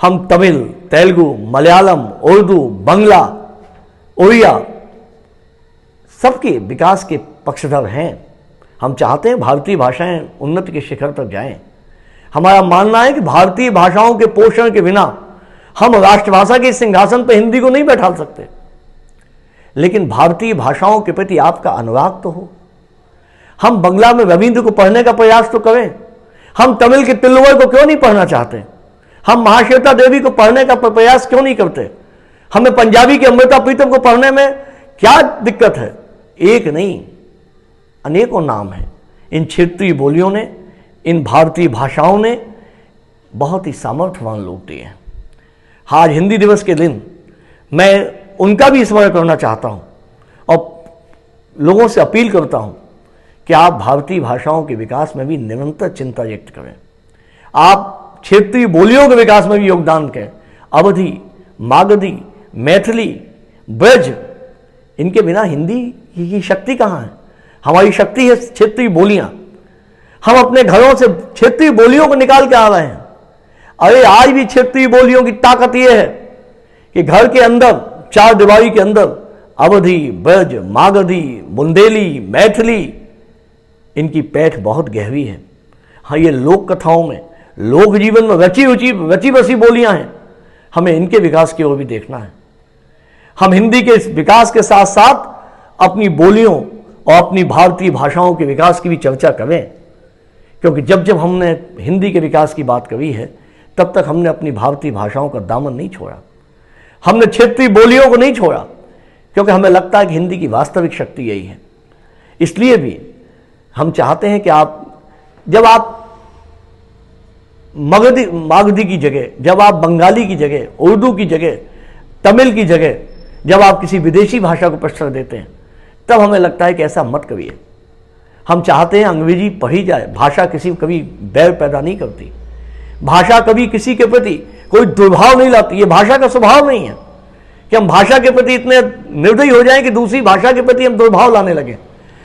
हम तमिल, तेलुगु, मलयालम, उर्दू, बंगला, उड़िया सबके विकास के पक्षधर हैं। हम चाहते हैं भारतीय भाषाएं उन्नति के शिखर पर जाएं। हमारा मानना है कि भारतीय भाषाओं के पोषण के बिना हम राष्ट्रभाषा के सिंहासन पर हिंदी को नहीं बैठा सकते। लेकिन भारतीय भाषाओं के प्रति आपका अनुराग तो हो। हम बंगला में रविंद्र को पढ़ने का प्रयास तो करें। हम तमिल के तिल्लुवर को क्यों नहीं पढ़ना चाहते? हम महाश्वेता देवी को पढ़ने का प्रयास क्यों नहीं करते? हमें पंजाबी के अमृता प्रीतम को पढ़ने में क्या दिक्कत है? एक नहीं, अनेकों नाम हैं। इन क्षेत्रीय बोलियों ने, इन भारतीय भाषाओं ने बहुत ही सामर्थ्यवान लोग दिए हैं। आज हिंदी दिवस के दिन मैं उनका भी स्मरण करना चाहता हूं और लोगों से अपील करता हूं कि आप भारतीय भाषाओं के विकास में भी निरंतर चिंता व्यक्त करें। आप क्षेत्रीय बोलियों के विकास में भी योगदान करें। अवधी, मागधी, मैथिली, ब्रज, इनके बिना हिंदी की शक्ति कहाँ है? हमारी शक्ति है क्षेत्रीय बोलियां। हम अपने घरों से क्षेत्रीय बोलियों को निकाल के आ रहे हैं। अरे आज भी क्षेत्रीय बोलियों की ताकत यह है कि घर के अंदर, चार दीवारी के अंदर अवधी, ब्रज, मागधी, बुंदेली, मैथिली, इनकी पैठ बहुत गहरी है। हाँ, ये लोक कथाओं में, लोक जीवन में रची बसी बोलियां हैं। हमें इनके विकास की ओर भी देखना है। हम हिंदी के विकास के साथ साथ अपनी बोलियों और अपनी भारतीय भाषाओं के विकास की भी चर्चा करें, क्योंकि जब जब हमने हिंदी के विकास की बात करी है तब तक हमने अपनी भारतीय भाषाओं का दामन नहीं छोड़ा। हमने क्षेत्रीय बोलियों को नहीं छोड़ा, क्योंकि हमें लगता है कि हिंदी की वास्तविक शक्ति यही है। इसलिए भी हम चाहते हैं कि जब आप मागधी की जगह, जब आप बंगाली की जगह, उर्दू की जगह, तमिल की जगह जब आप किसी विदेशी भाषा को प्रश्रय देते हैं, तब हमें लगता है कि ऐसा मत करिए। हम चाहते हैं अंग्रेजी पढ़ी जाए। भाषा किसी कभी बैर पैदा नहीं करती। भाषा कभी किसी के प्रति कोई दुर्भाव नहीं लाती। ये भाषा का स्वभाव नहीं है कि हम भाषा के प्रति इतने निर्दयी हो जाएं कि दूसरी भाषा के प्रति हम दुर्भाव लाने लगे।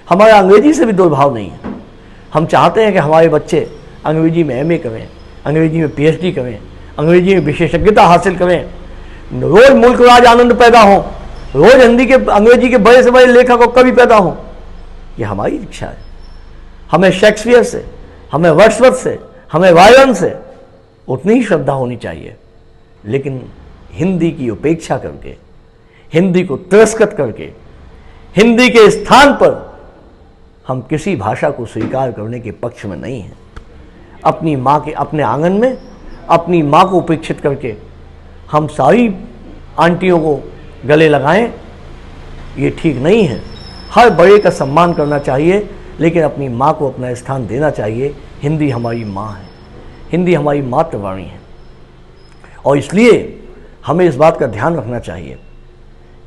हमारा अंग्रेजी से भी दुर्भाव नहीं है। हम चाहते हैं कि हमारे बच्चे अंग्रेजी में MA करें, अंग्रेजी में PhD करें, अंग्रेजी में विशेषज्ञता हासिल करें, रोज मुल्क राज आनंद पैदा हो, रोज हिंदी के अंग्रेजी के बड़े से बड़े लेखक और कवि पैदा हो। ये हमारी इच्छा है। हमें शेक्सपियर से, हमें वर्ड्सवर्थ से, हमें बायरन से उतनी ही श्रद्धा होनी चाहिए। लेकिन हिंदी की उपेक्षा करके, हिंदी को तिरस्कृत करके, हिंदी के स्थान पर हम किसी भाषा को स्वीकार करने के पक्ष में नहीं हैं। अपनी माँ के, अपने आंगन में अपनी माँ को उपेक्षित करके हम सारी आंटियों को गले लगाएं, ये ठीक नहीं है। हर बड़े का सम्मान करना चाहिए, लेकिन अपनी माँ को अपना स्थान देना चाहिए। हिंदी हमारी माँ है, हिंदी हमारी मातृवाणी है, और इसलिए हमें इस बात का ध्यान रखना चाहिए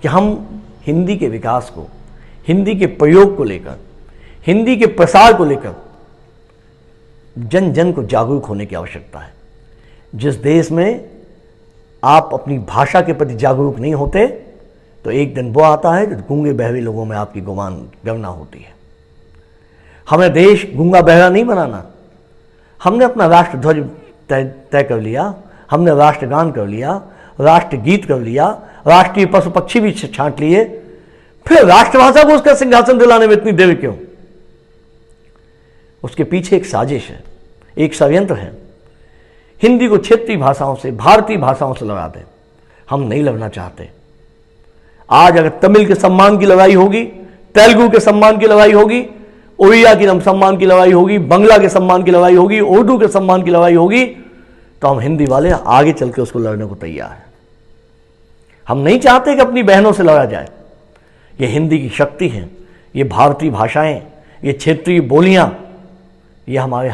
कि हम हिंदी के विकास को, हिंदी के प्रयोग को लेकर, हिंदी के प्रसार को लेकर जन जन को जागरूक होने की आवश्यकता है। जिस देश में आप अपनी भाषा के प्रति जागरूक नहीं होते, तो एक दिन वो आता है जो गूंगे बहरे लोगों में आपकी गणना होती है। हमें देश गूंगा बहरा नहीं बनाना। हमने अपना राष्ट्र ध्वज तय कर लिया, हमने राष्ट्रगान कर लिया, राष्ट्र गीत कर लिया, राष्ट्रीय पशु पक्षी भी छांट लिए, फिर राष्ट्रभाषा को उसका सिंहासन दिलाने में इतनी देर क्यों? उसके पीछे एक साजिश है, एक षड्यंत्र है। हिंदी को क्षेत्रीय भाषाओं से, भारतीय भाषाओं से लड़ा दें। हम नहीं लड़ना चाहते। आज अगर तमिल के सम्मान की लड़ाई होगी, तेलुगु के सम्मान की लड़ाई होगी, उड़िया की सम्मान की लड़ाई होगी, बंगला के सम्मान की लड़ाई होगी, उर्दू के सम्मान की लड़ाई होगी, तो हम हिंदी वाले आगे चल के उसको लड़ने को तैयार हैं। हम नहीं चाहते कि अपनी बहनों से लड़ा जाए। ये हिंदी की शक्ति है, ये भारतीय भाषाएं, ये क्षेत्रीय बोलियां, ये हमारे